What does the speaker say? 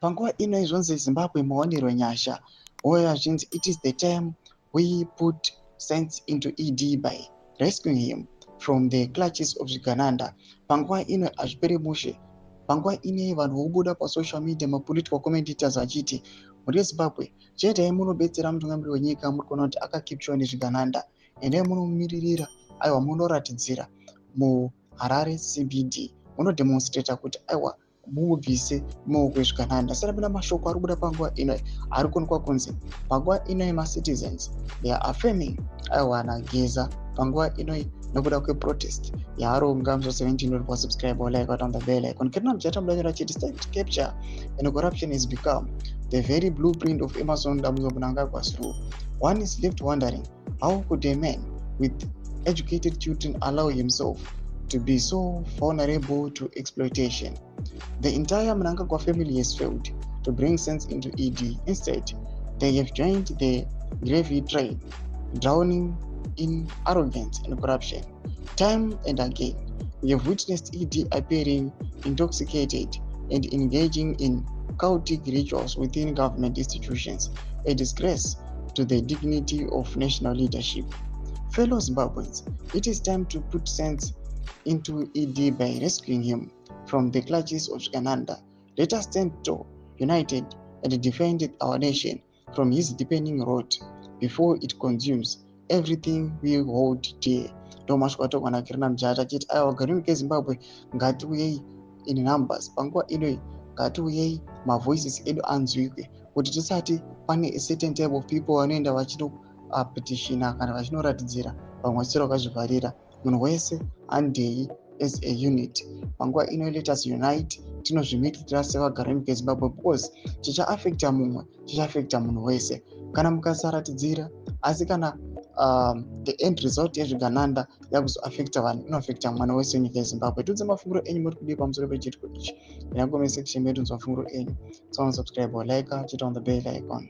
Panguva ino izvonzi Zimbabwe maonero nyasha oya zvinzi it is the time we put sense into ED by rescuing him from the clutches of Zvigananda. Panguva ino hazvipere mushe. Panguva ine vanhu vobuda pasocial media mapolitical commentators vachiti muri Zimbabwe chete munobetsera mutungamiri wenyika muri kuona kuti akakipchwa nezvigananda ende munomiririra aiwa munoratidzira muHarare CBD munodemonstrata kuti aiwa mubvise maoko ezvigananda. Saka pana mashoko ari kubuda panguva ino ari kuonekwa kunzi panguva ino macitizens they are affirming aiwa nageza panguva ino nokuda kweprotest yaaronga musi 17 kwa subscribe or like on the bell icon. Kana mjata mudanyira chiti state capture and corruption has become the very blueprint of Emerson Mnangagwa's rule. One is left wondering, how could a man with educated children allow himself to be so vulnerable to exploitation? The entire Mnangagwa family has failed to bring sense into ED. Instead, they have joined the gravy train, drowning in arrogance and corruption. Time and again, we have witnessed ED appearing intoxicated and engaging in cultic rituals within government institutions, a disgrace to the dignity of national leadership. Fellow Zimbabweans, it is time to put sense into ED by rescuing him from the clutches of Zvigananda. Let us stand tall, united, and defend our nation from his deepening rot before it consumes everything we hold dear. Thomas Kwatokwana Kirina Mjata chiti aiwa garini keZimbabwe ngatiuyei in numbers. Panguva ino ngatiuyei mavoices edu anzwikwe kuti tisati pane a certain type of people vanoenda vachino petitiona kana vachinoratidzira vamwe vasiro vakazvivharira. Munhu wese andei as a unit. Panguva ino let us unite, tinozvimiririra sevagari keZimbabwe because chichaafecta mumwe chichaafecta munhu wese. Kana mukasaratidzira asi kana the end result yezvigananda yakuzoafecta vanhu inoafecta mwana wese wenyika yeZimbabwe. Tudze mafunguro enyu muri kudii pamusoro pechitiko ichi. Yangu section yedu nzwa mafunguro enyu. So subscribe or like, hit on the bell icon.